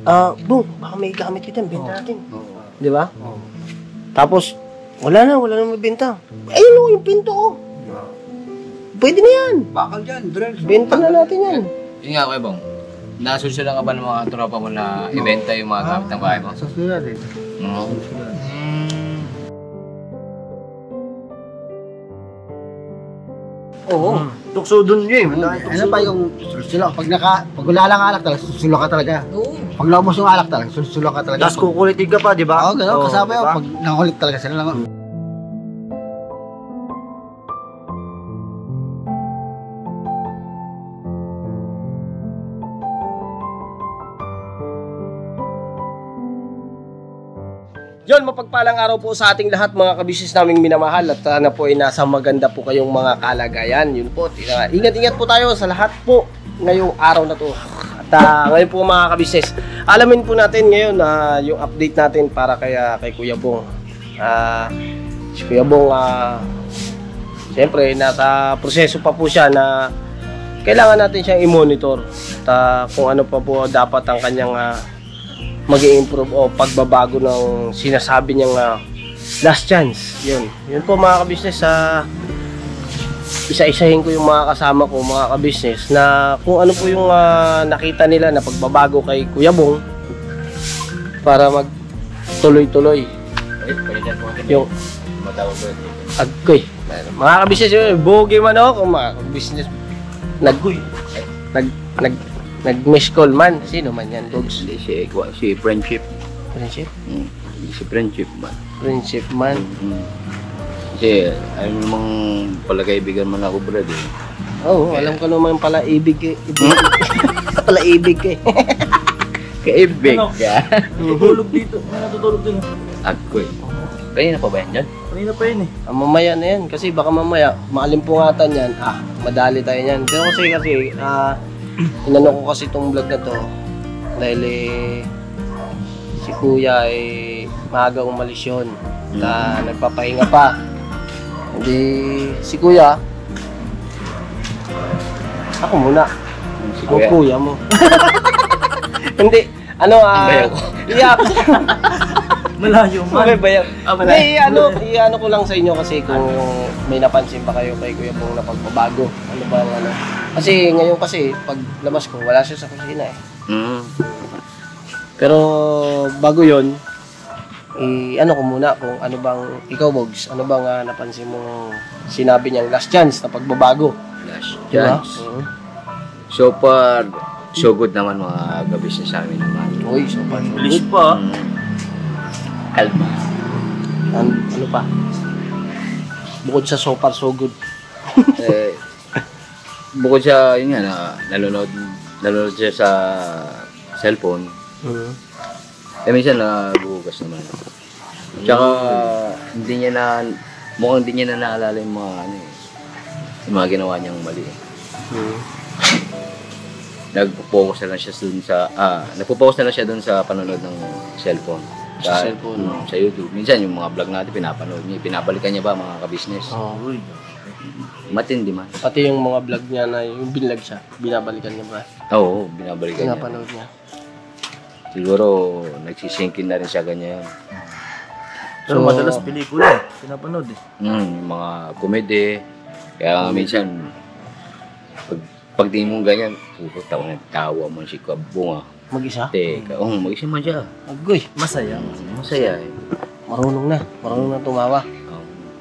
Bong, baka may gamit kita, benta natin. Di ba? Tapos, wala na mabenta. Ayun o, yung pinto o. Pwede na yan. Bakal dyan, Drell. Benta na natin yan. Yun nga, Kuya Bong. Nasusunod ka ba ng mga tropa mo na ibenta yung mga gamit ng bahay mo? Susunod eh. Oo. Oo. Tukso dun yun eh. Ano pa yung susulok? Pag wala lang alak talaga, susulok ka talaga. Oo. Pag naubos yung alak talaga, susulok ka talaga. Tapos kukulitin ka pa, di ba? Oo, gano'n. Kasama yun. Pag nakulit talaga sila lang. Yon, mapagpalang araw po sa ating lahat mga kabisnes naming minamahal at na po ay nasa maganda po kayong mga kalagayan. Yun po, ingat-ingat po tayo sa lahat po ngayong araw na to. At ngayon po mga kabisnes, alamin po natin ngayon yung update natin para kay Kuya Bong. Si Kuya Bong, siyempre nasa proseso pa po siya na kailangan natin siyang i-monitor at kung ano pa po dapat ang kanyang mag-i-improve o pagbabago ng sinasabi niyang last chance. Yun po mga kabisnes, isa-isahin ko yung mga kasama ko, mga kabisnes, na kung ano po yung nakita nila na pagbabago kay Kuya Bong para magtuloy-tuloy yung agkoy. Mga kabisnes, bogi man ako, mga kabisnes, nag-miss call man. Sino man yan, Dogs? Si Friendship. Friendship? Si Friendship man. Friendship man. Kasi ayaw namang palagaibigan man ako, brad eh. Oo, alam ko naman pala ibig eh. Pala ibig eh. Kaibig ka. Tutulog dito. May natutulog din. Ako eh. Kanina pa ba yan dyan? Kanina pa yun eh. Mamaya na yan. Kasi baka mamaya, maalimpungatan yan. Madali tayo yan. Pero kasi, inano ko kasi itong vlog na to dahil si Kuya maaga umalis yun na nagpapahinga pa. Hindi si Kuya, ako muna, Si Kuya mo. Hindi, iyak. Malayo man. Okay ba yan? Malayo. I-ano ko lang sa inyo kasi kung may napansin pa kayo kay Kuya Bong na pagbabago. Ano ba ang Kasi ngayon pag labas ko, wala siya sa kusina eh. Pero bago yon, ano ko muna kung ano bang, ikaw Bogs, ano bang napansin mong sinabi niyang last chance na pagbabago? Last Diba? chance. So far, so good naman mga gabis sa amin naman. Uy, so far. Bilis pa. Kalma. Ano pa? Bukod sa so far, so good. Bukod sa, yun nga, nanonood siya sa cellphone. Minsan nagugas naman. Tsaka, mukhang hindi niya na naalala yung mga ginawa niyang mali. Nagpo-focus na lang siya dun sa panonood ng cellphone. Sa cellphone. Sa YouTube. Minsan yung mga vlog natin pinapanood niya, pinabalikan niya ba mga ka-business? Uy. Matindi man. Pati yung mga vlog niya na yung binlog siya, binabalikan niya ba? Oo, binabalikan niya. Pinapanood niya. Siguro, nagsisinkin na rin siya ganyan. Pero madalas pelikula pinapanood eh. Yung mga komedy. Kaya minsan, pag di mo ganyan, tawa mo si Kabunga. Mag-isa? Teka, mag-isa man siya. Agoy. Masaya. Masaya eh. Marunong na tumawa.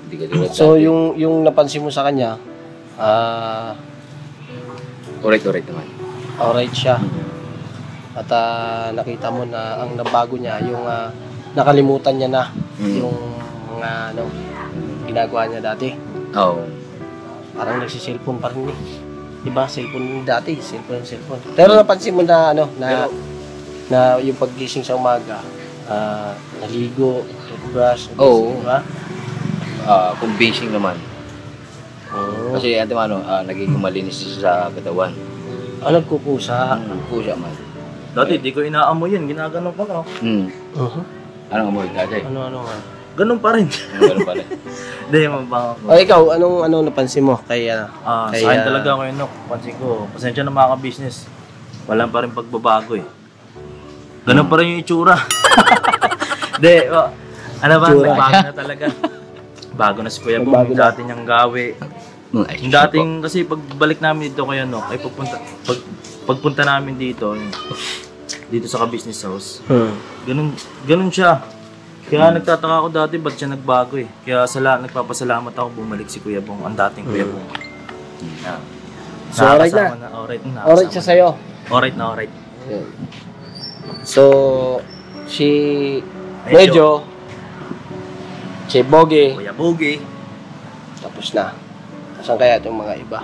Hindi ka tulad So, yung napansin mo sa kanya, Alright naman. alright siya. At nakita mo na ang nabago niya, yung nakalimutan niya na yung mga ginagawa niya dati. Oo. Parang nagsi-cellphone pa rin eh. Diba? Cellphone dati, cellphone. Pero napansin mo na na yung paggising sa umaga, naligo, toothbrush, Oo. diba? Convincing naman. Oo. Kasi nagiging malinis siya sa katawan. Nagkukusa. Kuya man. Dati di ko inaamoy yan. Ginaganon pa ako. Anong amoy dati? Ano nga. Ganun pa rin. Ganun pala. Hindi, mabang ako. O ikaw, anong napansin mo kay Sa akin talaga ako yun, pansin ko, pasensya na mga ka-business. Walang pa rin pagbabago eh. Ganun pa rin yung itsura. Hindi, ano ba? Itsura. Bago na talaga. Bago na si Kuya Bong, Bago yung na. dati niyang gawi. Yung dating, kasi pagbalik namin dito kayo, no, ay pagpunta namin dito, dito sa ka-business house, ganun siya. Kaya nagtataka ako dati, ba't siya nagbago eh. Kaya nagpapasalamat ako, bumalik si Kuya Bong, ang dating Kuya Bong. So, alright na. Alright siya sa'yo. Alright na, alright. Yun. So, si Medyo, si Bogie, Kuya Bogie. tapos na. Saan kaya itong mga iba?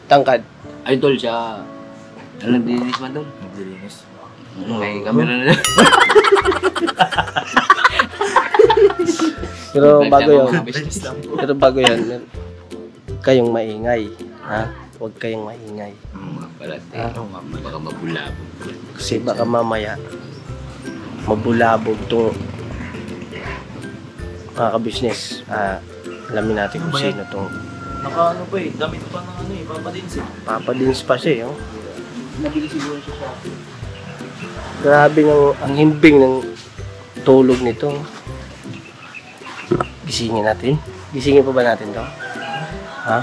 Tangkad. Idol siya. Ano nagdinis man doon? Naglilinis. May camera na. Pero bago yun, Business lang. pero bago yun, kayong maingay. Ha? Huwag kayong maingay. Palate. Baka mabulabog. Kasi baka mamaya, mabulabog itong mga ka-business. Alamin natin kung sino itong Naka pa eh, damit pa ng ano eh, papadins eh. papadins pa siya. Oh. Nabili siguro siya sa Grabe ang himbing ng tulog nito. Gisingin natin. Gisingin pa ba natin to? Ha?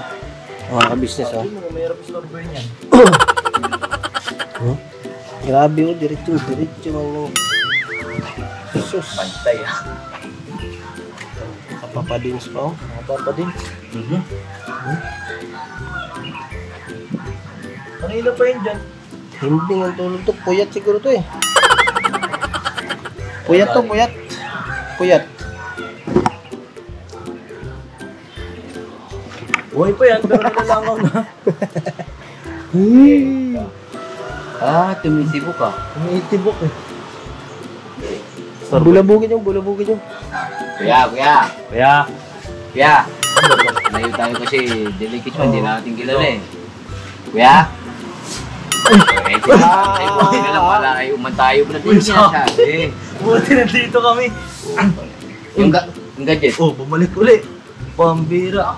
Mga ka-business, oh. Hindi mo, mayroon sa number niyan. Grabe, oh. Diretso man ng sus. Pantay ah. Papadins pa, oh. Papadins. Kanina pa yun dyan. Himbing ang tulog to. Puyat siguro to, eh. Puyat to, puyat. Puyat. Buhay pa yan, pero nilalangaw na. Tumitibo ka. Umiitibok eh. Bulabugin yung. Kuya. Kaya, Layo tayo kasi delicate mo, hindi natin kilala eh. Kuya? Buti na lang pala ay umantayo mo na din yan sabi. buti na dito kami. Yung gadget. Oh, bumalik uli. Pambira.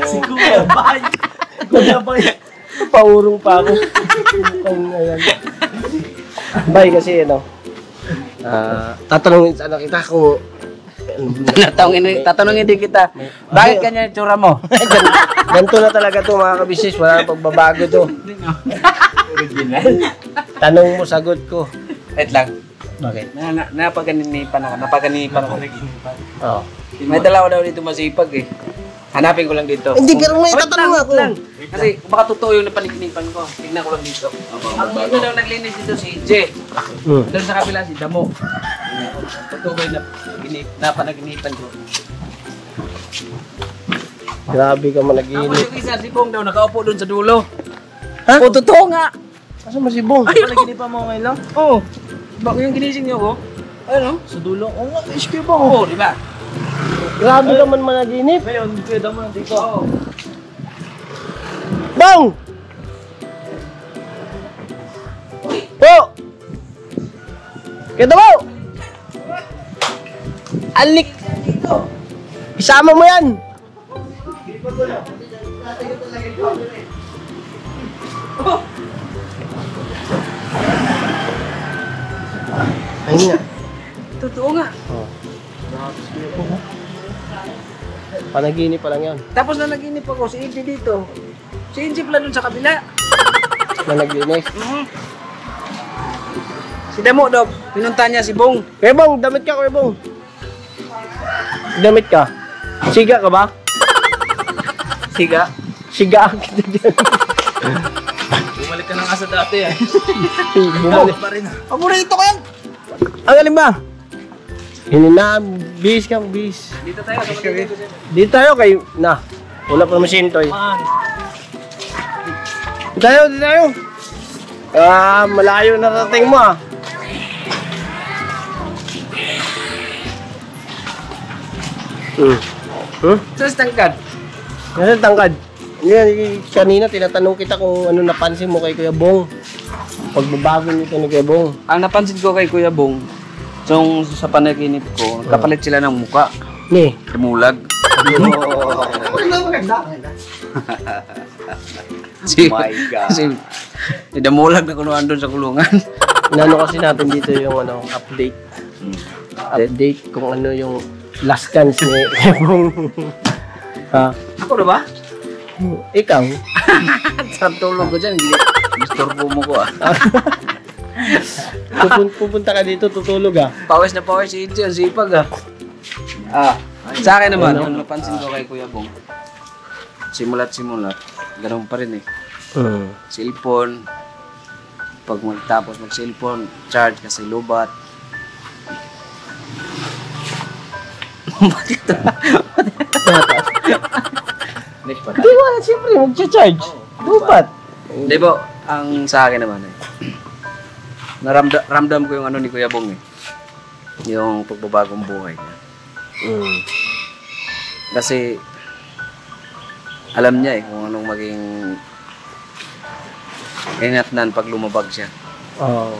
Si Kuya Bay. Kuya Bay. Paurong pa ako. Ayan. Bye kasi, ano. Tatanungin sana kita kung Tatanungin din kita, bakit ganyan yung tsura mo? ganito na talaga to mga kabisnes. Wala nang pagbabago to. Original. Tanong mo, sagot ko. Wait lang. Bakit? Napaganinipan ako. Oo. May dalawa daw dito masipag eh. Hanapin ko lang dito. Hindi, pero may tatanong ako. Kasi baka totoo yung napanikinipan ko. Tignan ko lang dito. Ang dito daw naglinis dito si J. Doon sa kabila si Damo. Totoo ba yung napanaginipan ko? Grabe ka Tapos managinip. yung isa, si Bong daw nakaupo doon sa dulo. Ha? O, totoo nga! Asa mo si Bong? Palaginipan mo ngayon lang? Oo. Bako yung ginising niyo ko? Ano? Sa dulo. Oo nga, HQ ba? Oo, di ba? Grabe ka man managinip. Ngayon, pwede mo nandito. Oo. Bong! Po! Kaya mo! Alik! Isama mo yan! Ayun nga. Totoo nga. Panaginip pa lang yan. Tapos na naginip ako, si Inji dito. Si Inji pala dun sa kabila. Nanaginip. Si Damo daw, pinunta niya si Bong. Kuya Bong, damit ka, Kuya Bong. Damit ka. Siga ka ba? Siga. Siga kita dyan. Bumalik ka na nga sa dati eh. Bumalik. Pa rin ah. Paborito ko yan. Ang galing ba? Hinina, bis ka, bis. Dito tayo, sa dito. Dito tayo kay, na. Wala pa masintoy. Man. Dito tayo. Malayo na rating mo ah. Sa tangkad. Nasaan tangkad? Yan, kanina tinatanong kita kung ano napansin mo kay Kuya Bong. Pagbabago nito ni Kuya Bong. Ang napansin ko kay Kuya Bong, sa panaginip ko, kapalit sila ng muka. Ni. Tumulag. Si, My God. Kasi, damulag na kung andun sa kulungan. Inano kasi natin dito yung update. Update kung ano yung last chance ni Ebong. Ha? Ako na ba? Ikaw? Sa tulog ko dyan, disturbo mo ko ah. Pupunta ka dito, tutulog ah. Pawis na pawis si Idjo, sipag ah. Sa akin naman, yung napansin ko kay Kuya Bong, simulat, ganun pa rin eh. Cellphone, pag magtapos mag-cellphone, charge kasi lubat. Bakit ito? Next pa Hindi wala, siyempre, mag-charge. Lupat. Di ba, ang sa akin naman eh, ramdam ko yung ano ni Kuya Bong eh. Yung pagbabagong buhay niya. Kasi, alam niya eh kung anong maging inatnan pag lumabag siya. Oo.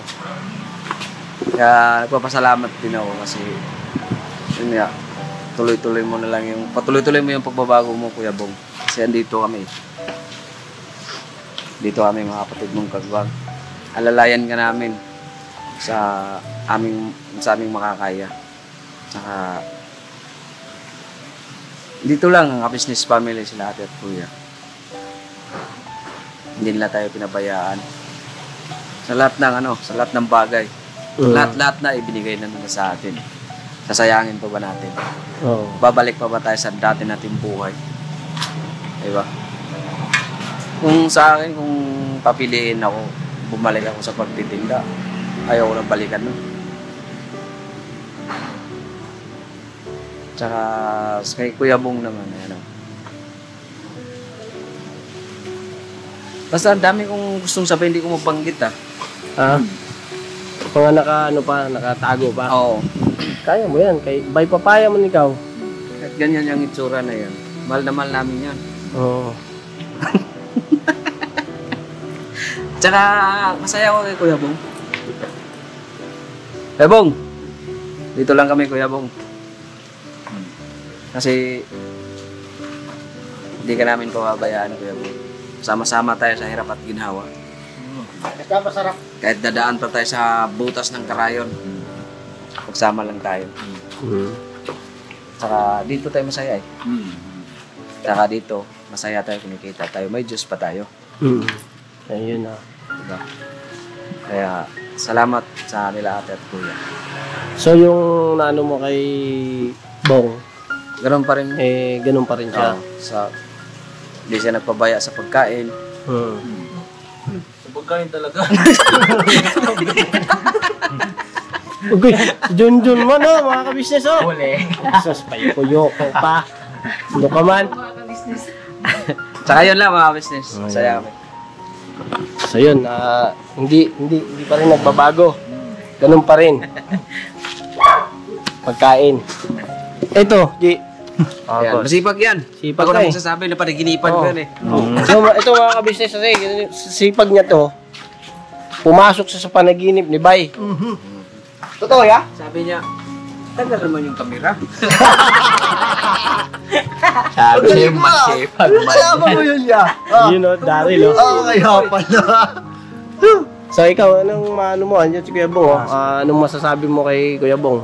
Kaya nagpapasalamat din ako kasi yun nga, patuloy-tuloy mo yung pagbabago mo, Kuya Bong. Kasi andito kami. Dito kami mga kapatid mong kagwag. Alalayan ka namin sa aming makakaya. Saka dito lang ang business family sila ate at kuya. Hindi nila tayo pinabayaan. Sa lahat ng bagay. Lahat na ibinigay na nila sa atin. Sasayangin pa ba natin? Oo. Babalik pa ba tayo sa dati nating buhay? Diba? Kung sa akin, kung papiliin ako, bumalik ako sa pagtitinda, ayaw ko nang balikan nun. Tsaka kay Kuya Bong naman, basta ang dami kong gustong sabihin, hindi ko mabanggit ah. Ha? Mga nakatago pa. Oo. Kaya mo yan. By papaya mo ikaw. At ganyan yung itsura na yan. Mahal na mahal namin yan. Oo. Tsaka masaya ako kay Kuya Bong. Kuya Bong! Dito lang kami, Kuya Bong. Kasi hindi ka namin pababayaan, Kuya Bong. Sama-sama tayo sa hirap at ginhawa. Masarap. Kahit dadaan pa tayo sa butas ng karayon, magsama lang tayo. Tsaka dito tayo masaya eh. Tsaka dito, masaya tayo, kumikita tayo. May Diyos pa tayo. Ayun na. Diba? Kaya, salamat sa nila ate at kuya. So yung naano mo kay Bong, Ganun pa rin. ganun pa rin siya. Hindi siya nagpabaya sa pagkain. Sa pagkain talaga. Okay, Junjun mo no, mga kabisnes oh. Huli. Sus, payo ko pa. Ano ka man? Tsaka yun lang mga business. Saya kami. So yun, hindi pa rin nagbabago. Ganun pa rin. Pagkain. Ito, G. Yan. Masipag yan. Sipag Ako ka na eh. magsasabi na panaginipan ko yan eh. So, ito mga kabisnes kasi, sipag niya to, pumasok siya sa panaginip ni Bay. Totoo ya? Sabi niya, tagal naman yung kamera. Sabi niya yung masipag. Malaman mo yun ya? Yun o, Daryl o. Oo, kaya pala. So ikaw, ano mo, andyan si Kuya Bong, anong masasabi mo kay Kuya Bong?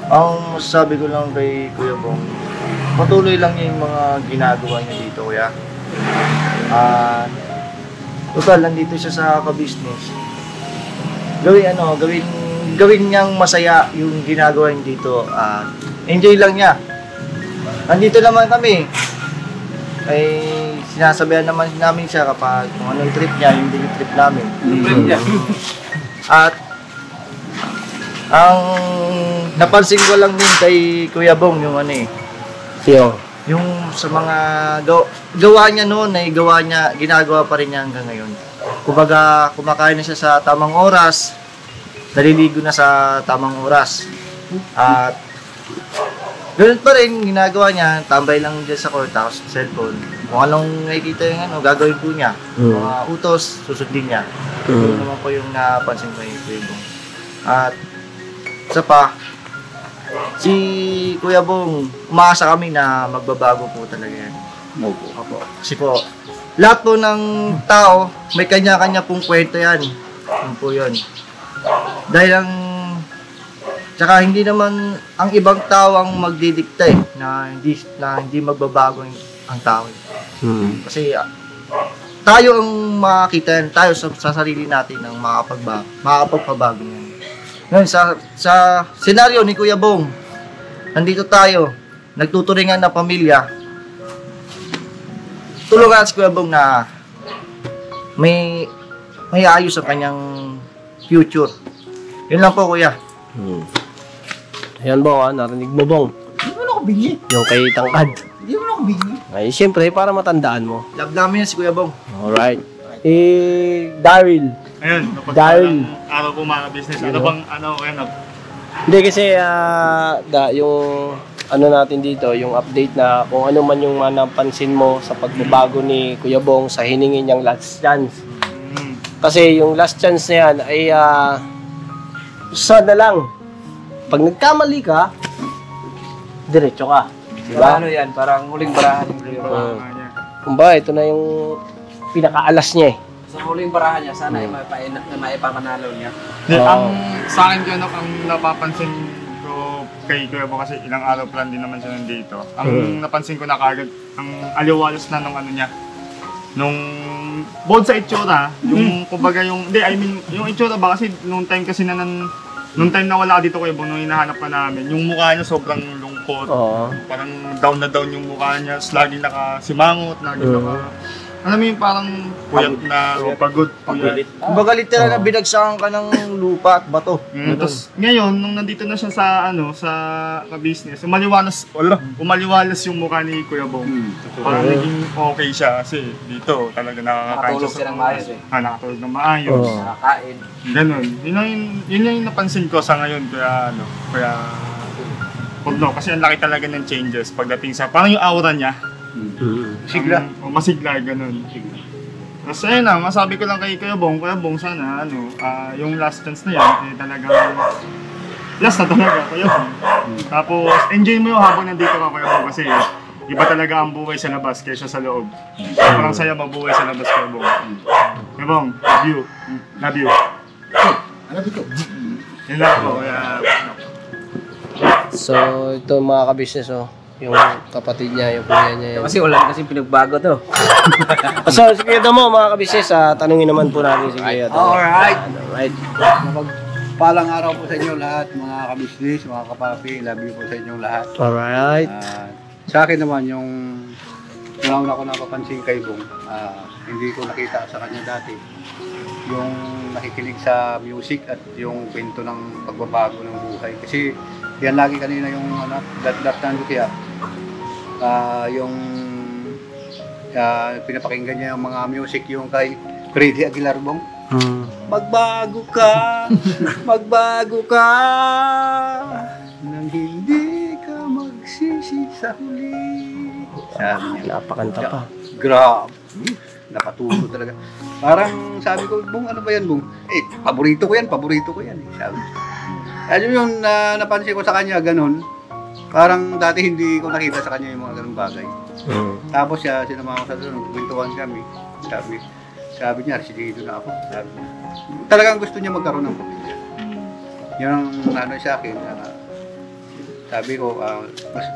Ang masasabi ko lang kay Kuya Bong, patuloy lang niya yung mga ginagawa niya dito, kuya. Total, nandito siya sa ka-business. Gawin niyang masaya yung ginagawa niya dito. Enjoy lang niya. Nandito naman kami. Ay, sinasabihan naman namin siya kapag kung anong trip niya, yung trip namin. At ang napansin ko lang din kay Kuya Bong yung yung sa mga gawa niya noon ay ginagawa pa rin niya hanggang ngayon. Kumbaga, kumakain na siya sa tamang oras, naliligo na sa tamang oras. At ganoon pa rin ginagawa niya, tambay lang dyan sa courthouse, cellphone. Kung anong nakikita yung gagawin po niya. Mga utos, susundin niya. Yun naman po yung napansin ko kay Kuya Bong. At isa pa, si Kuya Bong, umaasa kami na magbabago po talaga yan. Opo. Kasi po, lahat po ng tao, may kanya-kanya pong kwento yan. Yun po yun. Dahil tsaka hindi naman ang ibang tao ang magdidikta na hindi magbabago ang tao. Kasi tayo ang makakita yan, tayo sa sarili natin ang makakapagpabago yan. Ngayon, sa senaryo ni Kuya Bong, nandito tayo, nagtuturingan na pamilya, tulungan si Kuya Bong na may ayos ang kanyang future. Yun lang po, Kuya. Ayan, Bong, narinig mo, Bong. Hindi mo na ako bingi. Yung kay Tangkad. Hindi mo na ako bingi. Ay, siyempre, para matandaan mo. Love namin yan si Kuya Bong. Alright. Daryl. Ayun, Dahil- araw po mga business. Ano bang, Hindi kasi, yung ano natin dito, yung update na kung ano man yung napansin mo sa pagbabago ni Kuya Bong sa hiningi niyang last chance. Kasi yung last chance na yan ay sana lang. Pag nagkamali ka, diretso ka. Diba? Ano yan? Parang huling barahan yung Kuya Bong. Kumbaga, ito na yung pinakaalas niya eh. Sa huling barahan niya, sana ay maipapanalo niya. ang sa akin ko, ang napapansin ko kay Kuya Bong kasi ilang araw pa lang din naman siya nandito. Ang napansin ko na kagad, ang aliwalas na nung ano niya. Nung bukod sa itsura, yung kumbaga yung, yung itsura ba kasi nung time kasi nung time na wala ka dito Kuya Bong, nung hinahanap ka namin, yung mukha niya sobrang lungkot. Parang down na down yung mukha niya, lagi nakasimangot, lagi alam mo yung parang puyat na pagod. Kumbaga literal na binagsakan ka ng lupa at bato. Tapos ngayon, nung nandito na siya sa sa ka-business, umaliwalas yung mukha ni Kuya Bong. Parang naging okay siya kasi dito talaga nakakakain Nakatulog siya ng maayos eh. Nakatulog ng maayos. Nakakain. Ganun. Yun yung napansin ko sa ngayon kaya kasi ang laki talaga ng changes pagdating sa parang yung aura niya. Masigla, ganun. Tapos ayun na, masabi ko lang kay Kuya Bong, sana yung last chance na yan, talagang last na talaga, Kuya Bong. Tapos enjoy mo yung habang nandito ka, Kuya Bong, kasi iba talaga ang buhay sa labas kaysa sa loob. Parang saya mabuhay sa labas, Kuya Bong. Kuya Bong, love you. Love you. Yun lang po, So, ito mga ka-business, yung kapatid niya, yung kuya niya. Kasi wala kasi pinagbago to. So, sige mo mga ka-business, tanungin naman po natin si Kuya. Alright. Alright. Palang araw po sa inyo lahat, mga ka-business, mga kapapi. Love you po sa inyong lahat. Alright. Sa akin naman, yung una ko napapansin kay Bong, hindi ko nakita sa kanya dati. Yung nakikinig sa music at yung kwento ng pagbabago ng buhay. Kasi yan lagi kanina yung datnan ko kaya yung pinapakinggan niya yung mga music yung kay Freddy Aguilar Bong. Magbago ka nang hindi ka magsisi sa huli. Sabi niya, Napakanta pa. grabe, napatuto talaga. Parang sabi ko, Bong, ano ba yan, Bong? Paborito ko yan sabi niya. Alam yung napansin ko sa kanya, ganun. Parang dati hindi ko nakita sa kanya yung mga ganung bagay. Tapos sinama ko sa doon, nagkwentuhan kami. Sabi niya, residido na ako. Talagang gusto niya magkaroon ng pamilya. Yun ang sa akin. Sabi ko,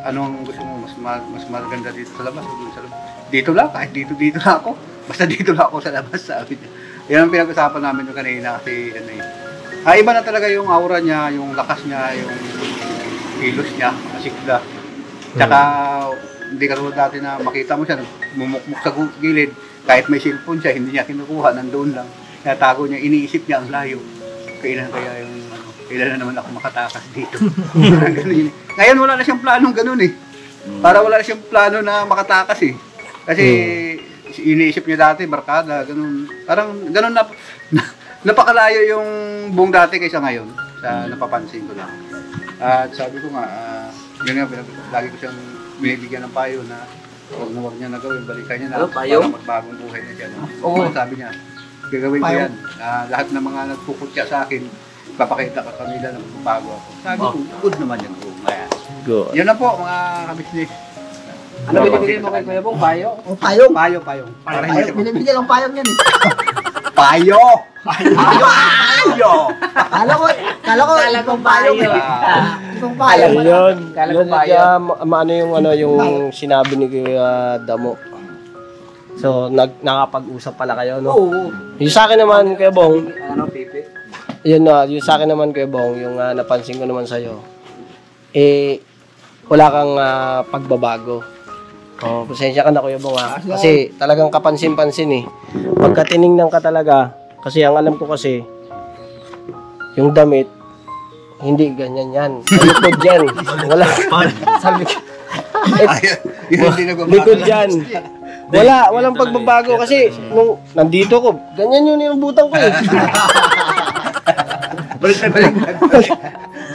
anong gusto mo? Mas maganda dito sa labas o doon sa labas? Dito lang, kahit dito na ako. Basta dito lang ako sa labas, sabi niya. Yan ang pinag-usapan namin yung kanina kasi iba na talaga yung aura niya, yung lakas niya, yung kilos niya, masigla. Tsaka hindi katulad dati na makita mo siya, mumukmuk sa gilid, kahit may cellphone siya, hindi niya kinukuha, nandoon lang. Kaya tago niya, iniisip niya ang layo. Kailan kaya kailan na naman ako makatakas dito. Ngayon wala na siyang planong ganun eh. Para wala na siyang plano na makatakas eh. Kasi iniisip niya dati, barkada, ganun. Parang ganun na, napakalayo yung Bong dati kaysa ngayon, sa napapansin ko lang. At sabi ko nga, yun nga, lagi ko siyang binibigyan ng payo na huwag niya na gawin, balikan niya na para magbagong buhay na siya. Sabi niya, gagawin ko yan. Lahat ng mga nagpuputya sa akin, papakita ka kanila na magbabago ako. Sabi ko, good naman yan. Good. Yun na po mga kabisnes. Ano binibigay mo kay Kuya Bong? Payo? O, payong. Payong. Para hindi siya- Binibigyan ng payong yan eh. Payo! Payo! Kala ko, ibang payong eh. Ibang payong. Ayun. Kala Yun, ko ba yun? ano yung sinabi ni Kuya Damo. So, nakapag-usap pala kayo, no? Oo. Yung sa akin naman, Kuya Bong, Ano, Pipi? yun yung sa akin naman, Kuya Bong, yung napansin ko naman sa'yo, wala kang pagbabago. Oh, pasensya ka na, Kuya Bong, ha? Kasi talagang kapansin-pansin, eh. Pagka tiningnan ka talaga, kasi ang alam ko kasi, yung damit, hindi ganyan yan. Likod yan. Wala. Sabi ko, Yun hindi nagbabago. likod yan. Walang pagbabago kasi nung nandito ko, ganyan yun yung butang ko eh.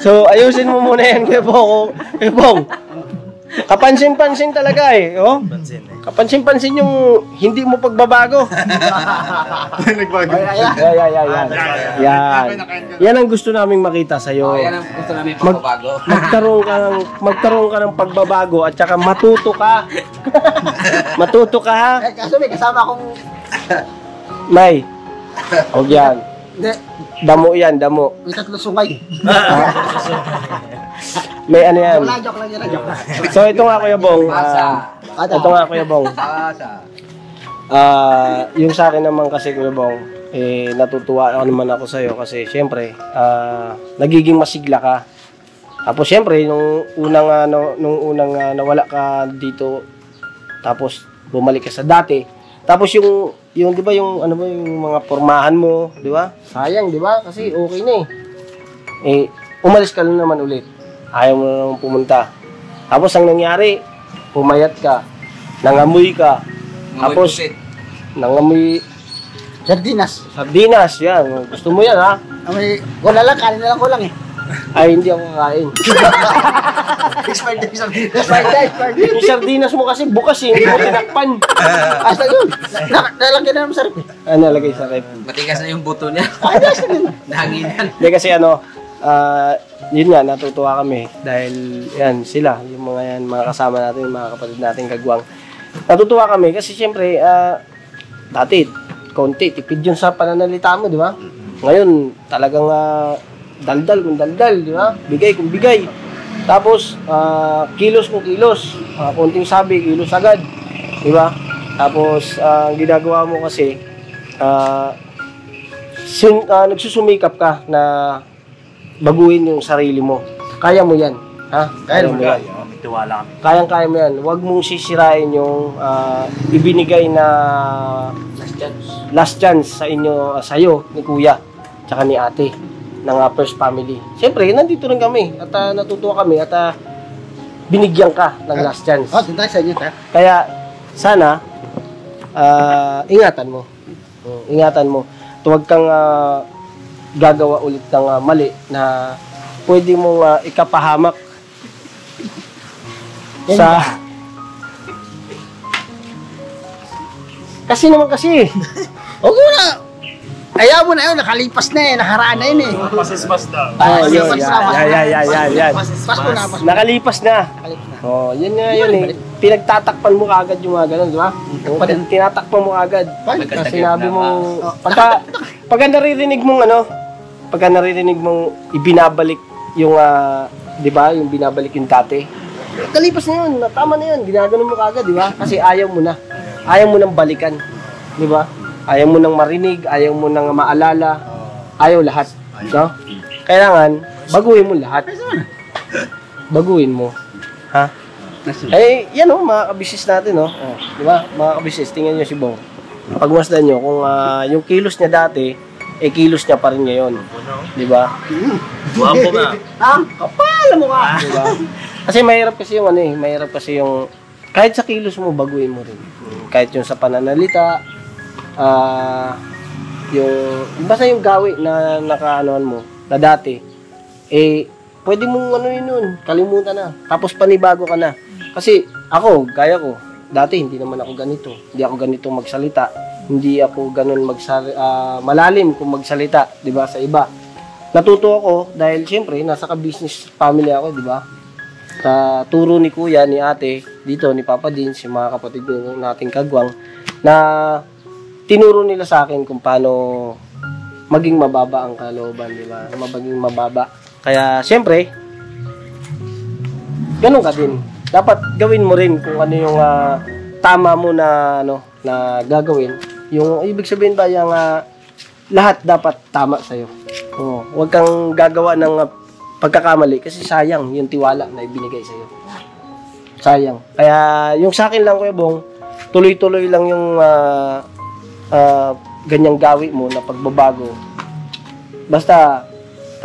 So, ayusin mo muna yan, Kuya Bong. Kuya Bong, kapansin-pansin talaga eh. Oh? Pansin eh. Kapansin-pansin yung hindi mo pagbabago. Nagbago. Yan. Yan ang gusto naming makita sa'yo. Yan ang gusto namin pagbabago. Magkaroon ka ng pagbabago at saka matuto ka. Matuto ka ha. Eh, kaso may kasama akong... May. Huwag yan. Hindi, Damo yan, damo. may tatlo sungay. May ano yan. Joke lang yan, joke lang. So ito nga, Kuya Bong. Ito nga, Kuya Bong. Asa. Yung sa akin naman kasi, Kuya Bong, natutuwa naman ako sa'yo kasi syempre, nagiging masigla ka. Tapos syempre, nung unang nawala ka dito, tapos bumalik ka sa dati, tapos yung 'di ba yung mga pormahan mo, 'di ba? Sayang, 'di ba? Kasi okay na eh. Umalis ka lang naman ulit. Ayaw mo na naman pumunta. Tapos ang nangyari, pumayat ka, nangamoy ka. Tapos nangamoy sardinas, yan. Gusto mo yan, ha? Wala lang, kanin na lang ko lang eh. Ay, hindi ako kakain. Expired na. Yung sardinas mo kasi bukas eh, hindi mo tinakpan. Asa yun? Nalagyan na naman sa rep eh. Nalagay sa rep. Matigas na yung buto niya. Nahanginan. Hindi kasi yun nga, natutuwa kami. Dahil yan, sila, yung mga kasama natin, yung mga kapatid natin, kagwang. Natutuwa kami kasi siyempre, dati, konti, tipid yun sa pananalita mo, di ba? Ngayon, talagang daldal kung daldal, di ba? Bigay kung bigay. Tapos, kilos kung kilos. Konting sabi, kilos agad. Di ba? Tapos, ang ginagawa mo kasi, nagsusumikap ka na baguhin yung sarili mo. Kaya mo yan. Ha? Kaya mo yan. May tiwala kami. Kayang-kaya mo yan. Huwag mong sisirain yung ibinigay na last chance sa inyo, sa'yo, ni Kuya, tsaka ni Ate, ng First Family. Siyempre, nandito rin kami at natutuwa kami at binigyan ka ng last chance. Doon tayo sa inyo, tayo. Kaya, sana, ingatan mo. Ingatan mo. Huwag kang gagawa ulit ng mali na pwede mong ikapahamak sa... Kasi naman kasi. Huwag mo na. Ayaw mo na yun, nakalipas na eh, nakaraan na yun eh. Pasispas daw. Yun, yan. Pasko na, pasko. Nakalipas na. Oh, yun nga yun eh. Pinagtatakpan mo kaagad yung mga ganun, di ba? Tinatakpan mo agad. Kasi sinabi mo, pagka naririnig mong ibinabalik yung, di ba, yung binabalik yung dati. Kalipas na yun, tama na yun, ginaganon mo kaagad, di ba? Kasi ayaw mo na. Ayaw mo nang balikan, di ba? Ayaw mo nang marinig, ayaw mo nang maalala, ayaw lahat, no? Kailangan, baguhin mo lahat. Baguhin mo. Ha? Yan mga kabisis natin, no? Di ba? Mga kabisis, tingnan nyo si Bong. Pagmasdan nyo, kung yung kilos niya dati, kilos niya pa rin ngayon. Di ba? Buwan po nga. Kapal mo ka. Di ba? Kasi mahirap kasi yung kahit sa kilos mo, baguhin mo rin. Kahit yung sa pananalita, basta yung gawi na nakaanoan mo, na dati, pwede mong kalimutan na. Tapos panibago ka na. Kasi ako, gaya ko, dati hindi naman ako ganito. Hindi ako ganito magsalita. Hindi ako ganun malalim kung magsalita, di ba, sa iba. Natuto ako dahil siyempre, nasa ka-business family ako, di ba? sa turo ni kuya, ni ate, dito ni Papa Din, si mga kapatid nating kagwang, na tinuro nila sa akin kung paano maging mababa ang kalooban, di ba? Maging mababa. Kaya, siyempre, ganun ka din. Dapat gawin mo rin kung ano yung tama mo na, na gagawin. Yung, ibig sabihin ba, yung lahat dapat tama sa'yo. Huwag kang gagawa ng pagkakamali kasi sayang yung tiwala na ibinigay sa'yo. Sayang. Kaya, yung sa akin lang, Kuya Bong, tuloy-tuloy lang yung ganyang gawi mo na pagbabago. Basta,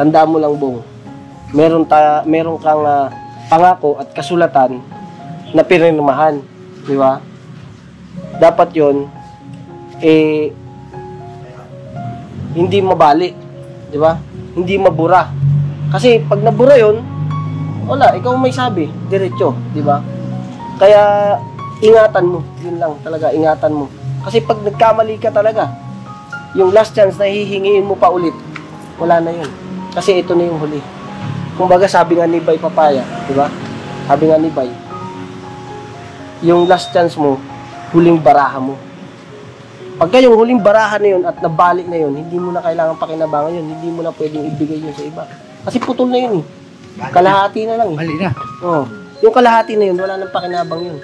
tandaan mo lang, Bong, meron kang pangako at kasulatan na pinirmahan, di ba? Dapat 'yon hindi mabali, di ba? Hindi mabura. Kasi pag nabura 'yon, wala, ikaw may sabi, diretso, di ba? Kaya ingatan mo, 'yun lang talaga, ingatan mo. Kasi pag nagkamali ka talaga, yung last chance na hihingiin mo pa ulit, wala na 'yun. Kasi ito na yung huli. Kumbaga sabi nga ni Bay Papaya, di ba? Sabi nga ni Bay, yung last chance mo, huling baraha mo. Pagka yung huling baraha na yun at nabalik na yun, hindi mo na kailangan pakinabangan yun, hindi mo na pwedeng ibigay yun sa iba. Kasi putol na yun eh. Kalahati na lang eh. Mali na. Oo. Yung kalahati na yun, wala nang pakinabang yun.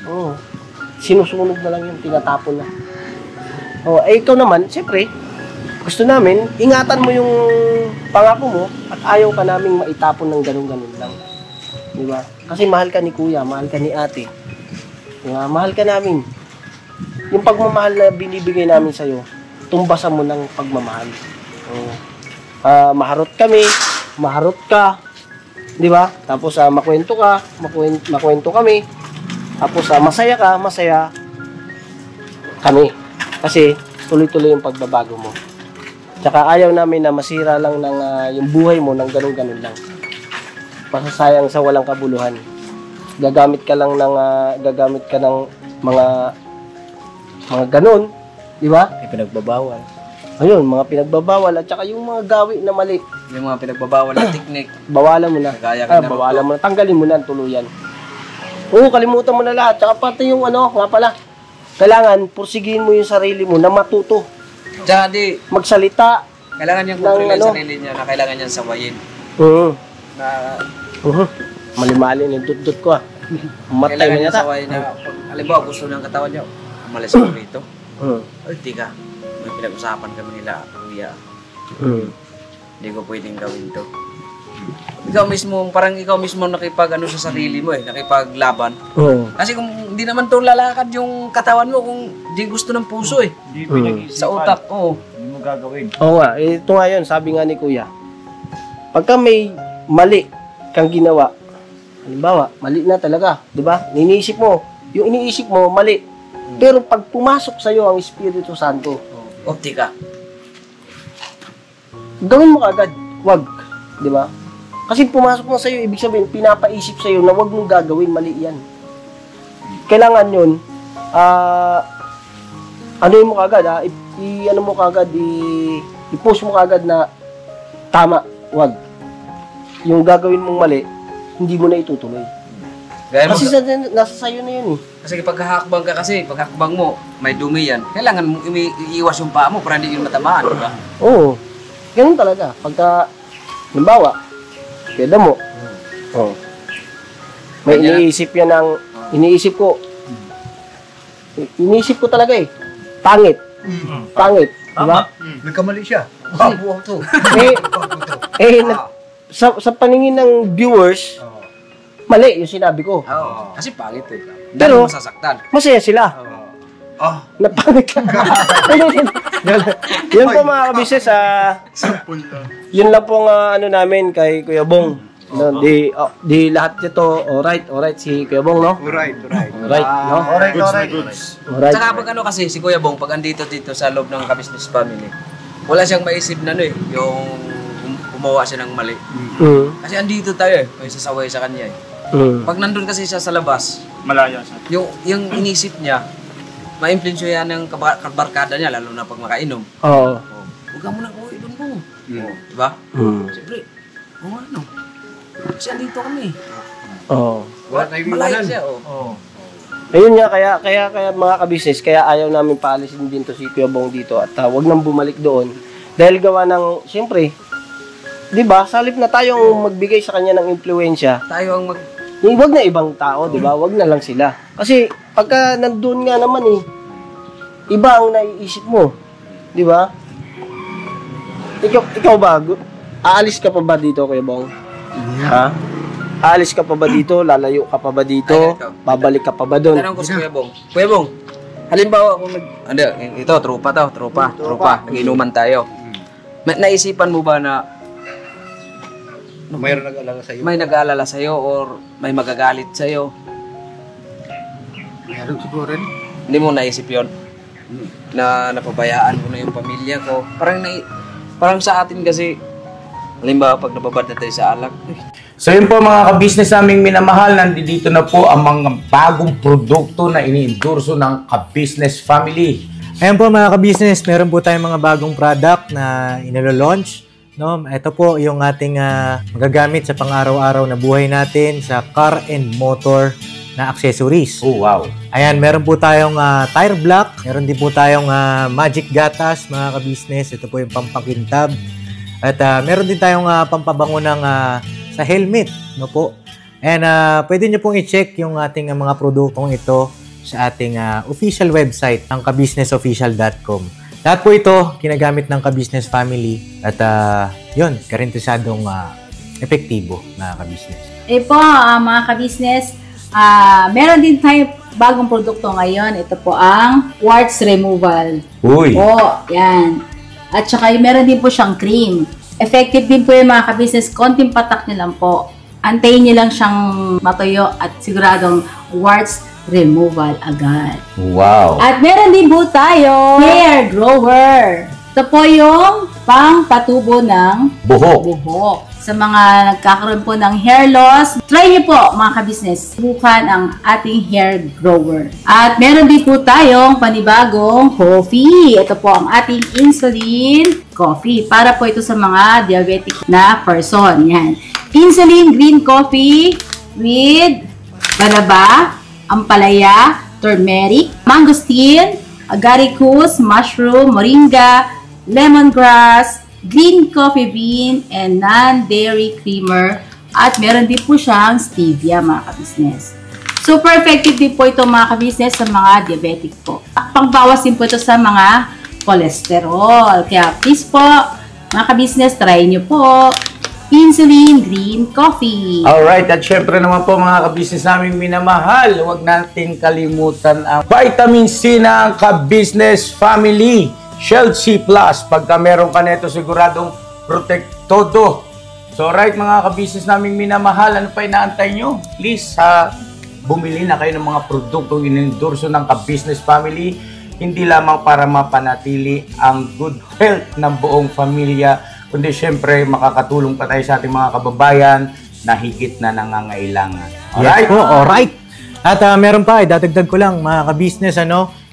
Oo. Sinusunog na lang yun, tinatapon na. Oo. Eh ikaw naman, siyempre, gusto namin, ingatan mo yung pangako mo at ayaw ka naming maitapon ng ganun-ganun lang. Di ba? Kasi mahal ka ni kuya, mahal ka ni ate. Diba? Mahal ka namin. Yung pagmamahal na binibigay namin sa'yo, tumbasan mo ng pagmamahal. Maharot kami, maharot ka. Di ba? Tapos makwento ka, makwento kami. Tapos masaya ka, masaya kami. Kasi tuloy-tuloy yung pagbabago mo. Tsaka ayaw namin na masira lang ng yung buhay mo ng ganun-ganun lang. Pasasayang sa walang kabuluhan. Gagamit ka ng mga ganun, di ba? May pinagbabawal. Ayun, mga pinagbabawal at saka yung mga gawi na mali. Yung mga pinagbabawal na technique. Bawalan mo na. Bawalan mo na. Tanggalin mo na tuluyan. Oo, kalimutan mo na lahat. Tsaka pati yung nga pala. Kailangan pursigihin mo yung sarili mo na matuto. Tsaka di, magsalita. Kailangan niyang kontrolin yung sarili niya na kailangan niyang sawayin. Na, mali-mali yung dut-dut ko Matay kailangan na niyang yata. sawayin na, halimbawa gusto ng katawan niya, umalis ako rito. Ay, tika, may pinag-usapan kami nila, kuya. Hindi ko pwedeng gawin to. Ikaw mismo, parang ikaw mismo nakipag sa sarili mo nakipaglaban. Kasi kung hindi naman to lalakad yung katawan mo kung di gusto ng puso Hindi pinag-isipan. Sa utak, Hindi mo gagawin. Oo nga, ito nga yun, sabi nga ni kuya. Pagka may mali kang ginawa, halimbawa, mali na talaga, di ba? Iniisip mo, yung iniisip mo, mali. Pero pag pumasok sa'yo ang Espiritu Santo, optika. Gawin mo agad, wag, di ba? Kasi pumasok na sa'yo, ibig sabihin, pinapaisip sa'yo na wag mong gagawin, mali yan. Kailangan yun, ano mo kagad, ano mo kagad, i-post mo kagad na tama, wag. Yung gagawin mong mali, hindi mo na itutuloy. Kasi nasa sa'yo na yun eh. Kasi paghahakbang ka paghakbang mo, may dumi yan. Kailangan mo iiwas yung paa mo para hindi yun matamaan, di ba? Oo. Ganun talaga. Pagka, halimbawa, kaya mo. May iniisip yan iniisip ko talaga pangit. Pangit. Diba? Nagkamali siya. Wow, to. Sa paningin ng viewers, mali yung sinabi ko. Kasi pangit Pero, masasaktan. masaya sila. Napangit ka. Yun po mga kabisnes, yun lang pong ano namin kay Kuya Bong. Di lahat ito, alright si Kuya Bong, no? Alright, no? Alright. Saka pag kasi si Kuya Bong, pag andito dito sa loob ng Kabisnes Family, wala siyang maisip na yung gumawa siya ng mali. Kasi andito tayo may sasaway sa kanya Pag nandun kasi siya sa labas, malaya siya. Yung inisip niya, ma-influence yan ng kabarkada niya, lalo na pag makainom. Huwag ka muna uwi doon mo. Diba? Siyempre, ano? Kasi andito kami. Oo. Wala tayong Malayo iwanan. siya, Ayun nga, kaya mga kabisnes, kaya ayaw namin paalisin din to si Kuya Bong dito at wag nang bumalik doon. Dahil gawa ng, siyempre, di ba, salip na tayong magbigay sa kanya ng impluensya, Tayo ang wag na ibang tao, di ba? Wag na lang sila. Kasi, pagka nandun nga naman iba ang naiisip mo. Di ba? Ikaw ba, aalis ka pa ba dito, Kuya Bong? Ha? Aalis ka pa ba dito? Lalayo ka pa ba dito? Ay, ito. Babalik ka pa ba doon? Tanong ko si Kuya Bong. Kuya Bong, halimbawa kung ito, tropa. Nag-inuman tayo. Naisipan mo ba na Mayroon nag-alala sa'yo. may nag-aalala sa'yo or may magagalit sa'yo? Meron siguro rin. Hindi mo naisip yon na napabayaan ko na yung pamilya ko. Parang sa atin kasi, halimbawa pag nababad na tayo sa alak, So yun po mga ka-business naming minamahal, nandito na po ang mga bagong produkto na ini-endorso ng ka-business family. Ayan po mga ka-business, meron po tayong mga bagong product na inilo-launch. No? Ito po yung ating magagamit sa pang-araw-araw na buhay natin sa car and motor na accessories. Oh wow! Ayan, meron po tayong tire block, meron din po tayong magic gatas mga ka-business. Ito po yung pampakintab. At meron din tayong pampabango ng sa helmet, no po. And pwede nyo pong i-check yung ating mga produktong ito sa ating official website ng kabusinessofficial.com. Lahat po ito ginagamit ng ka-business family at yun, karintisadong epektibo mga ka-business. Po, mga ka-business, meron din tayo bagong produkto ngayon. Ito po ang warts removal. Uy! Po, yan. At saka meron din po siyang cream. Effective din po yung mga ka-business. Konting patak nyo lang po. Antayin nyo lang siyang matuyo at siguradong warts removal agad. Wow! At meron din po tayo hair grower. Ito po yung pang-patubo ng buhok. Sa mga nagkakaroon po ng hair loss, try nyo po mga ka-business. Subukan ang ating hair grower. At meron din po tayong panibagong coffee. Ito po ang ating insulin coffee. Para po ito sa mga diabetic na person. Yan. Insulin green coffee with banaba, ampalaya, turmeric, mangosteen, agaricus, mushroom, moringa, lemongrass, green coffee bean, and non-dairy creamer. At meron din po siyang stevia mga ka-business. Super effective din po ito mga ka-business sa mga diabetic po. Pangbawas din po ito sa mga cholesterol. Kaya please po, mga ka-business, try nyo po. Insulin Green Coffee. Alright, at syempre naman po mga ka-business naming minamahal, huwag natin kalimutan ang vitamin C ng ka-business family. Shield C+, pagka meron ka nito siguradong protektodo. So right mga ka-business naming minamahal, ano pa inaantay nyo? Please, bumili na kayo ng mga produktong inendorso ng ka-business family, hindi lamang para mapanatili ang good health ng buong pamilya, kundi syempre makakatulong pa tayo sa ating mga kababayan na higit na nangangailangan. Alright? Yes po, alright. At meron pa, dadagdag ko lang mga ka-business,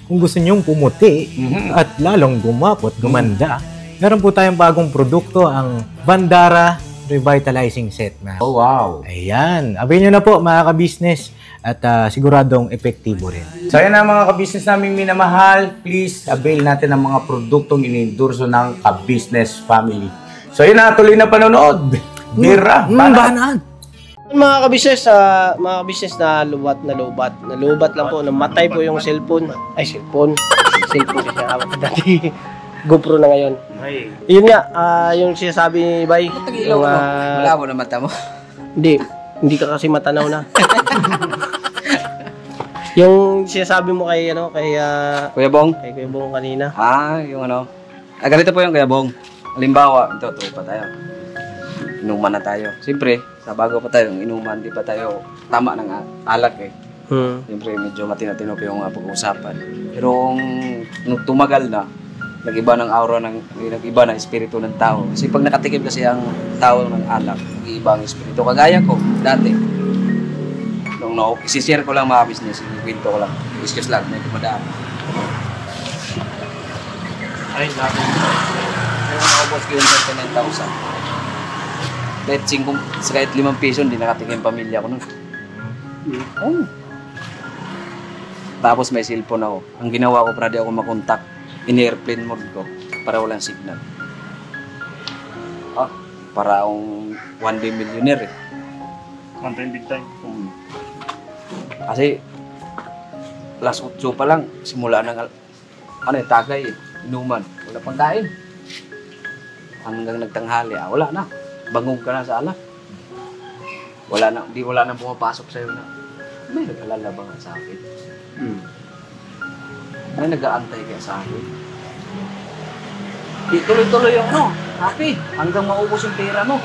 kung gusto nyong pumuti at lalong gumapot, gumanda, meron po tayong bagong produkto, ang Bandara Revitalizing Set. Oh, wow. Ayan. Abay nyo na po mga ka-business at siguradong epektibo rin. So yan na mga ka-business naming minamahal, please avail natin ang mga produktong inendorso ng ka-business family. So yun na, tuloy na panonood. Bira, banat. Mga kabisnes na lubat lang po, namatay po yung cellphone. Cellphone siya hawak dati. GoPro na ngayon. Yun nga, yung sinasabi ni Bay. malabo na mata mo. Hindi ka kasi matanaw na. Yung sinasabi mo kay Kuya Bong? Kay Kuya Bong kanina. Yung ganito po yung Kuya Bong. Halimbawa, ito pa tayo. Inuman na tayo. Siyempre, sa bago pa tayo, inuman, di pa tayo tama ng alak eh. Siyempre, medyo matino-tino pa yung pag-uusapan. Pero nung tumagal na, nag-iba ng aura, nag-iba ng espiritu ng tao. Kasi pag nakatikim kasi ang tao ng alak, nag-iba ang espiritu. Kagaya ko, dati. Nung isi-share ko lang mga business, ikwento ko lang. Excuse lang, may dumadaan. Ay, dati. Pero nakabos ko yung 39,000. Kahit 5 piso, hindi nakatikim yung pamilya ko nun. Oo. Tapos may cellphone ako. Ang ginawa ko para di ako makontak, in-airplane mode ko para walang signal. Para akong one day millionaire eh. One time, big time. Kasi last 8 pa lang, simula ng tagay eh, inuman. Wala pang kain. Hanggang nagtanghali, wala na. Bangog ka na sa alak. Wala na pumapasok sa'yo na. May nag-alala ba nga sa akin? May nag-aantay kaya sa akin. Tuloy-tuloy yung happy. Hanggang maubos yung pera mo.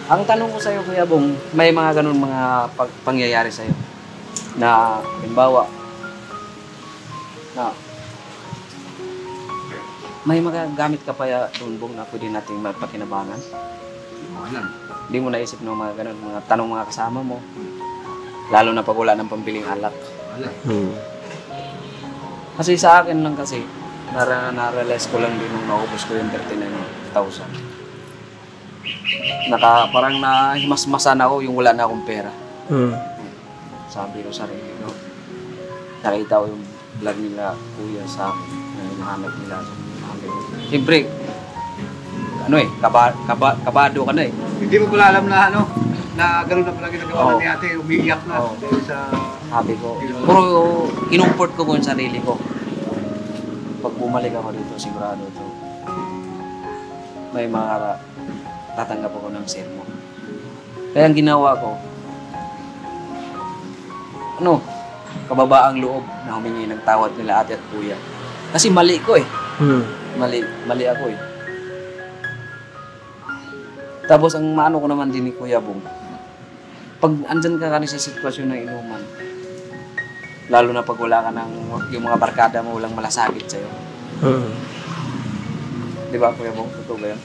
Ang tanong ko sa'yo, Kuya Bong, may mga ganun mga pangyayari sa'yo. Na, halimbawa, na may magagamit ka pa doon, Bong, na pwede nating magpakinabangan? Hindi mo naisip ng mga ganun, mga tanong mga kasama mo. Lalo na pag wala ng pambiling alak. Kasi sa akin lang kasi, na-realize ko lang din nung naubos ko yung 39,000. Parang nahimasmasan ako yung wala na akong pera. Sabi ko sarili ko. Nakita ko yung vlog nila kuya sa akin. Na hinahanap nila sa akin. Siyempre, kabado ka na eh. Hindi mo pala alam na na gano'n na pala ginagawa ni ate, umiiyak na. Dahil sa... Sabi ko, puro kinumport ko yung sarili ko. Pag bumalik ako dito, sigurado ito. May mga tatanggap ako ng sermon. Kaya ang ginawa ko, kababaang loob na humingi ng tawad nila ate at kuya. Kasi mali ko eh. Mali ako eh. Tapos ang maano ko naman din ni Kuya Bong, pag andyan ka sa sitwasyon ng inuman, lalo na pag wala ka yung mga barkada mo, walang malasagit sa'yo. Di ba, Kuya Bong? Totoo ba yan?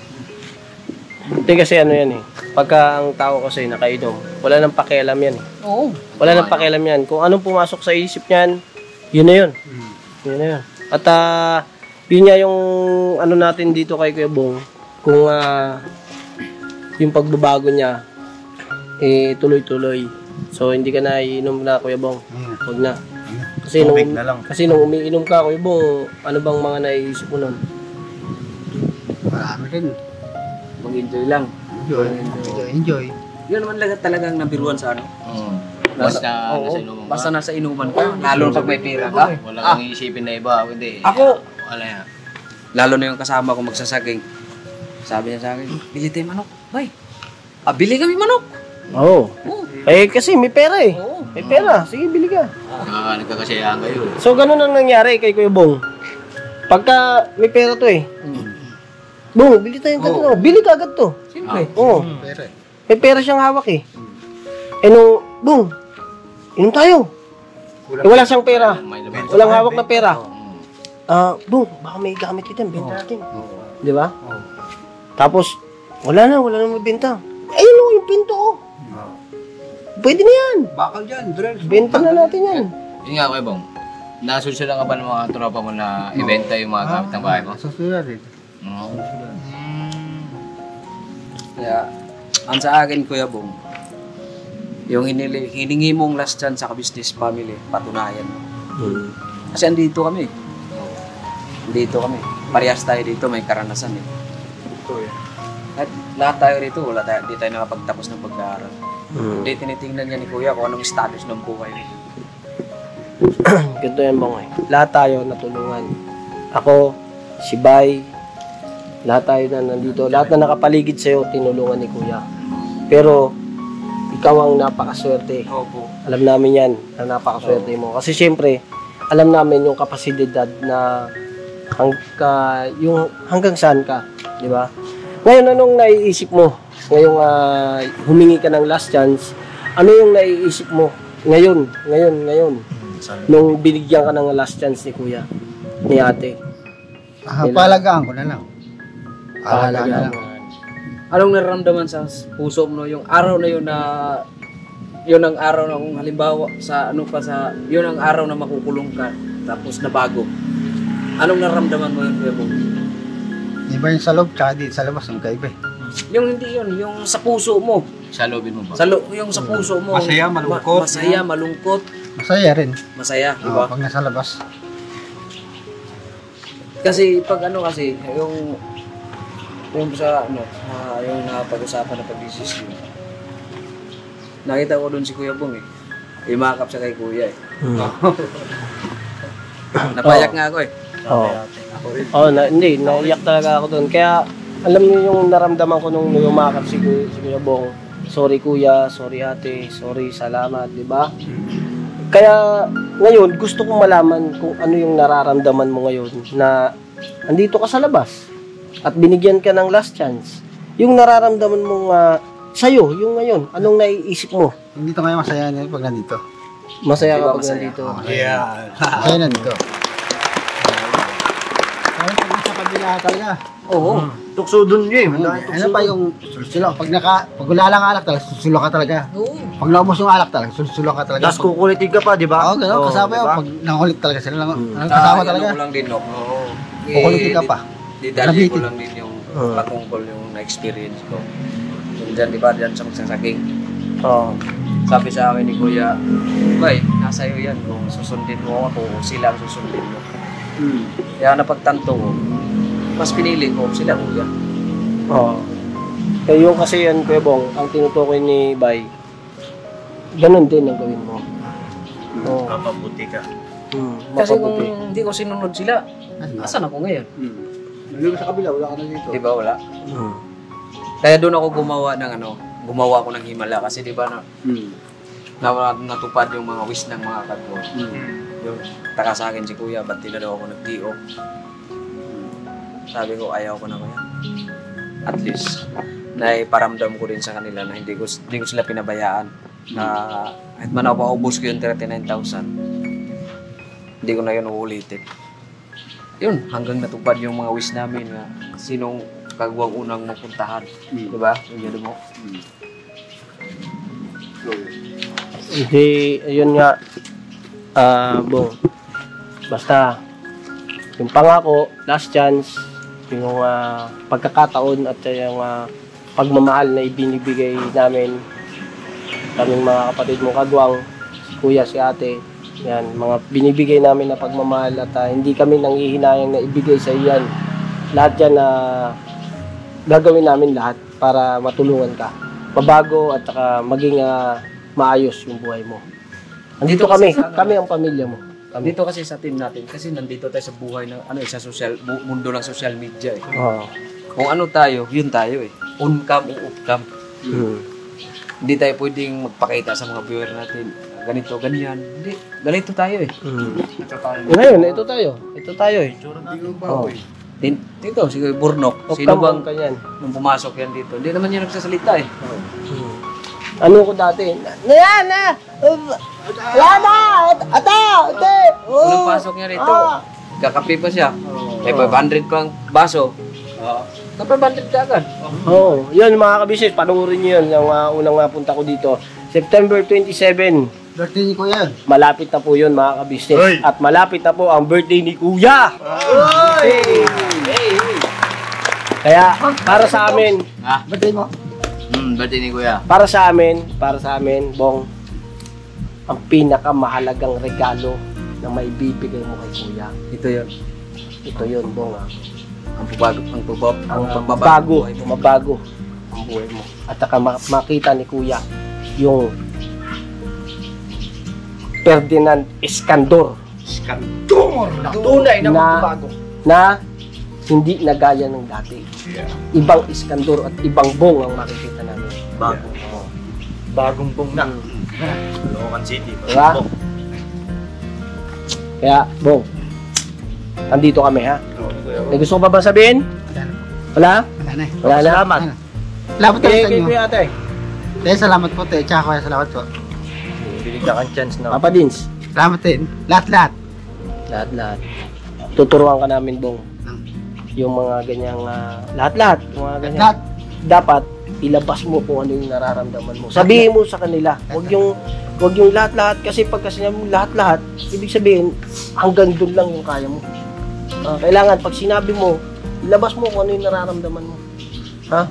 Hindi kasi yan eh. Pagka ang tao kasi nakainom, wala nang pakialam yan eh. Oo. Wala nang pakialam yan. Kung anong pumasok sa isip niyan, yun na yun. Yun na yun. At yun nga yung natin dito kay Kuya Bong, kung yung pagbabago niya, tuloy-tuloy. So, hindi ka na iinom na, Kuya Bong. Huwag na. Kasi nung umiinom ka, Kuya Bong, ano bang mga naiisip mo nun? Marami rin. Mag-enjoy lang. Enjoy. Yun naman talagang nabiruan sa Basta nasa inuman ka. Lalo pag may pera ka. Wala kang iisipin na iba. Hindi. Ako, wala yan. Lalo na yung kasama ko magsasaging. Sabi niya sa akin, bili tayo manok. Bay, bili kami manok. Oo. Kasi may pera eh. May pera. Sige, bili ka. Nagkakasayaan kayo. So, ganun ang nangyari kay Kuya Bong. Pagka may pera to eh. Bong, bili tayo ng ganito. Bili ka agad to. Siyempre. Oo. May pera siyang hawak eh. Bong, inom tayo. Wala siyang pera. Walang hawak na pera. Bong, baka may gamit dito. Benta natin. Di ba? Tapos, wala na mabenta. Ayun o, yung pinto o. Pwede na yan. Bakal dyan, benta na natin yan. Yun nga, Kuya Bong. Nasusunod ka ba ng mga tropa mo na ibenta yung mga gamit ng bahay mo? Susunod eh. Kaya, ang sa akin, Kuya Bong, yung hiningi mong last chance sa business family, patunayan mo. Kasi andito kami. Parehas tayo dito, may karanasan eh. At lahat tayo dito, di tayo nakapagtapos ng pag-aaral. Hindi tinitingnan niya ni Kuya kung anong status ng buhay. Ganito yan, Bong eh. Lahat tayo natulungan. Ako, si Bay, lahat tayo na nandito, lahat na nakapaligid sa'yo, tinulungan ni Kuya. Pero, ikaw ang napakaswerte. Opo. Alam namin yan, na napakaswerte mo. Kasi syempre, alam namin yung kapasidad na yung hanggang saan ka, di ba? Ngayon, anong naiisip mo? Ngayong humingi ka ng last chance, ano yung naiisip mo? Ngayon. Nung binigyan ka ng last chance ni Kuya, ni ate. Pahalagaan ko na lang. Pahalagaan mo. Anong nararamdaman sa puso mo yung araw na yun na yun ang araw na kung halimbawa yun ang araw na makukulong ka tapos na bago. Anong nararamdaman mo yun, Kuya Bong? Iba yung sa loob, tsaka dito sa labas, ang kaiba eh. Yung hindi yun, yung sa puso mo. Sa loobin mo ba? Yung sa puso mo. Masaya, malungkot. Masaya, malungkot. Masaya rin. Masaya, di ba? Pag nasa labas. Kasi pag yung sa yung napag-usapan na pag-business yun. Nakita ko doon si Kuya Bong eh. Imakap siya kay Kuya eh. Napayak nga ako eh. Hindi, naiyak talaga ako doon. Kaya, alam niyo yung naramdaman ko nung umakap si Kuya Bong. Sorry Kuya, sorry ate, sorry, salamat, di ba? Kaya, ngayon, gusto kong malaman kung ano yung nararamdaman mo ngayon na andito ka sa labas at binigyan ka ng last chance. Yung nararamdaman mo sa'yo, yung ngayon, anong naiisip mo? Dito ngayon masaya na pag nandito. Masaya ka pag nandito. Yeah. Masaya nandito. Kaya pag nasa kabila talaga. Oo. Tukso dun niya eh. Ano pa yung sulsulo? Pag wala lang alak talaga, sulsulo ka talaga. Oo. Pag naubos yung alak talaga, sulsulo ka talaga. Tapos kukulitin ka pa, di ba? Oo, gano'n. Kasama yun. Pag nakulit talaga sila lang. Kasama talaga. Ano ko lang din, no? Kukulitin ka pa. Didali ko lang din yung patungkol yung na-experience ko. Diyan, di ba? Diyan sa magsasaking. Sabi sa akin ni Kuya, Bay, nasa iyo yan. Kung susundin mo ako, kung sila ang susundin mo. Kaya napagtanto ko, mas pinili ko sila, Kuya. Eh yung kasi yan, Kuya Bong, ang tinutukoy ni Bay, ganun din ang gawin mo. Mapabuti ka. Kasi kung hindi ko sinunod sila, asan ako ngayon? Nandun sa kabila, wala ka na dito. Di ba wala? Kaya doon ako gumawa ako ng himala kasi di ba natupad yung mga wish ng mga kadmo. Yung taka sa akin si Kuya, ba't tila daw ako nag-DO? Sabi ko, ayaw ko na Kuya. At least, naiparamdam ko din sa kanila na hindi ko sila pinabayaan. Na kahit man ako paubos ko yung 39,000, hindi ko na yun uulitin. Yun, hanggang natupad yung mga wish namin na sinong kagawang unang mapuntahan. Diba? Yung yun mo. Hindi, ayun nga, Bong, basta, yung pangako, last chance, yung pagkakataon at yung pagmamahal na ibinibigay namin, kaming mga kapatid mong kagwang, si Kuya, si ate, yan, mga binibigay namin na pagmamahal at hindi kami nanghihinayang na ibigay sa iyan. Lahat yan na gagawin namin lahat para matulungan ka. Mabago at maging maayos yung buhay mo. Nandito kami ang pamilya mo. Dito kasi sa team natin, kasi nandito tayo sa buhay ng sa mundo ng social media eh. Kung ano tayo, yun tayo eh. On cam o off cam. Hindi tayo pwedeng magpakita sa mga viewer natin ganito, ganyan. Hindi, ganito tayo eh. Ngayon, ito tayo eh. Dito, si Burnok. Sino bang nung pumasok yan dito? Hindi naman yan nagsasalita eh. Ano ko dati? Ate! Nung pasok niya rito, kakape pa siya. May 500 pang baso. Kapag 500 ka agad. Oo, yun mga kabisnes, panoorin nyo yun. Yung unang mapunta ko dito. September 27. Birthday ni Kuya. Malapit na po yun mga kabisnes. At malapit na po ang birthday ni Kuya. Kaya para sa amin, birthday mo? Birthday ni Kuya. Para sa amin, Bong, ang pinakamahalagang regalo na may bibigay mo kay Kuya. Ito yun, Bong. Ang mabago ang buhay mo. At saka makita ni Kuya yung Ferdinand Iskandor. Tunay na magbabago. Na hindi na gaya ng dati. Ibang Iskandor at ibang Bong ang makikita namin. Bagong Bong na. Caloocan City. Diba? Kaya, Bong, andito kami ha. May gusto ko pa ba sabihin? Wala? Wala na. Salamat. Salamat tayo sa inyo. Kuya ate. Salamat po tayo. Tsaka Kuya, salamat po. Binigyan kang chance na. Papa Dins. Salamat din. Lahat. Tuturuan ka namin, Bong. Yung mga ganyang lahat. Yung mga ganyan. Dapat ilabas mo kung ano yung nararamdaman mo. Sabihin mo sa kanila. Huwag yung lahat kasi pag sinabi mo lahat, ibig sabihin hanggang doon lang yung kaya mo. Kailangan pag sinabi mo, ilabas mo kung ano yung nararamdaman mo. Ha?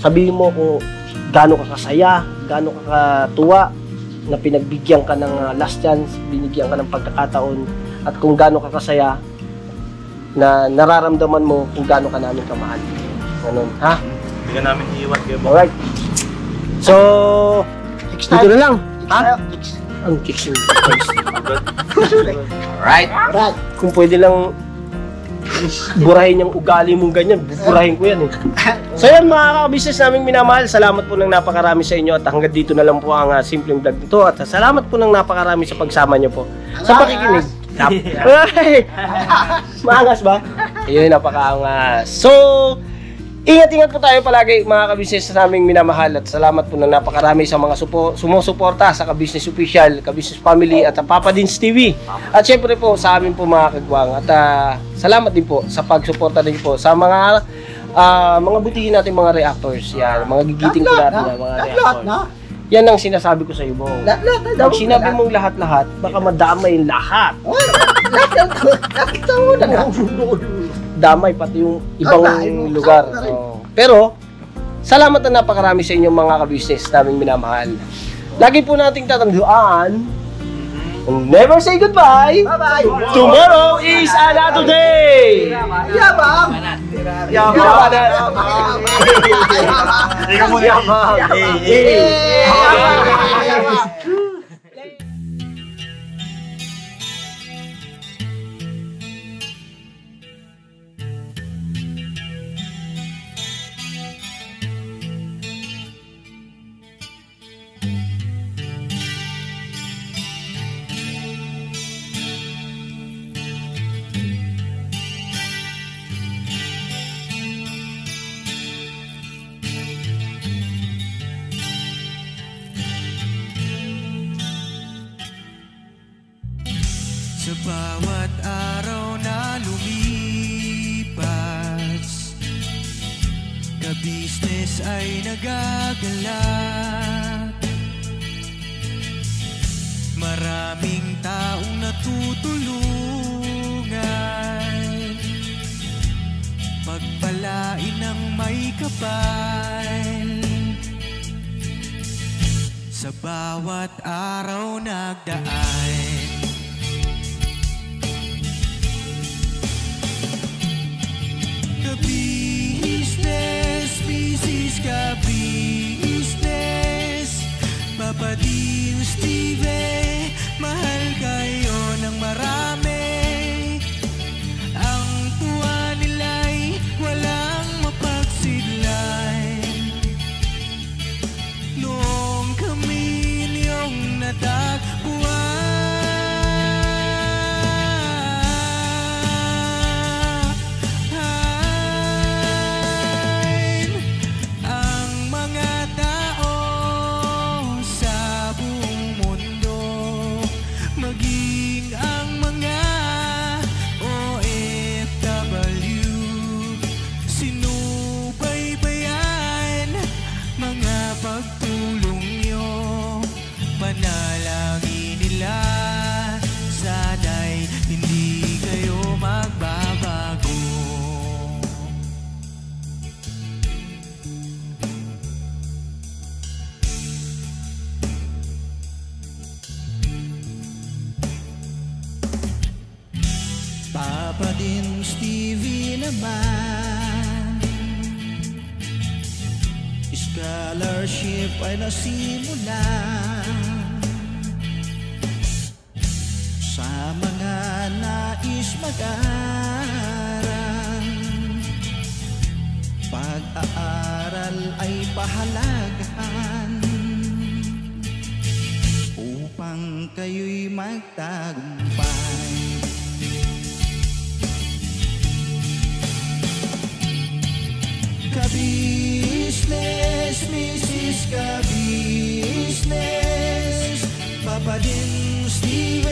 sabihin mo kung gaano ka kasaya, gaano ka katuwa na pinagbigyan ka ng last chance, binigyan ka ng pagkakataon, at kung gaano ka kasaya na nararamdaman mo kung gaano ka namin kamahal. Ganun, ha? Hindi ka namin iiwan kayo. Alright. So, dito na lang. Ha? Ang kicks yung Alright. Alright. Kung pwede lang burahin yung ugali mong ganyan, burahin ko yan eh. So yan mga ka-business naming minamahal, salamat po ng napakarami sa inyo at hanggang dito na lang po ang simpleng vlog nito at salamat po ng napakarami sa pagsama nyo po sa pakikinig. Maangas ba? Ayun, napakaangas. So, ingat-ingat po tayo palagi mga ka-business naming minamahal at salamat po ng napakarami sa mga sumusuporta sa Ka-Business Official, Ka-Business Family at Papa Dins TV. At syempre po sa amin po mga kagwang at salamat din po sa pagsuporta din po sa mga butihin natin mga reactors. Yan, mga gigiting po natin mga reactors. Yan ang sinasabi ko sa iyo, Bong. Pag sinabi mong lahat-lahat, baka madamay lahat. Damay pati yung ibang lugar. Pero, salamat na napakarami sa inyong mga ka-business naming minamahal. Lagi po nating tatandaan, never say goodbye. Bye-bye. Tomorrow is another day. Yabang. Yabang. Ikaw muna. Yabang. Sa bawat araw na lumipas, ka-business ay nagagalak. Maraming taong natutulungan, pagpalain ng may kapal. Sa bawat araw nagdaan, ka-business, business ka-business, Papa Dins TV, mahal kayo ng marami. Ang tuwa nila'y walang mapagsidlan. Noong kami niyong natagpuan, Papa Dins TV naman, scholarship ay nasimula sa mga nais mag-aral. Pag-aaral ay pahalagahan upang kayo'y magtagumpay. Ka-business, Mrs. Ka-business, Papa Dins TV.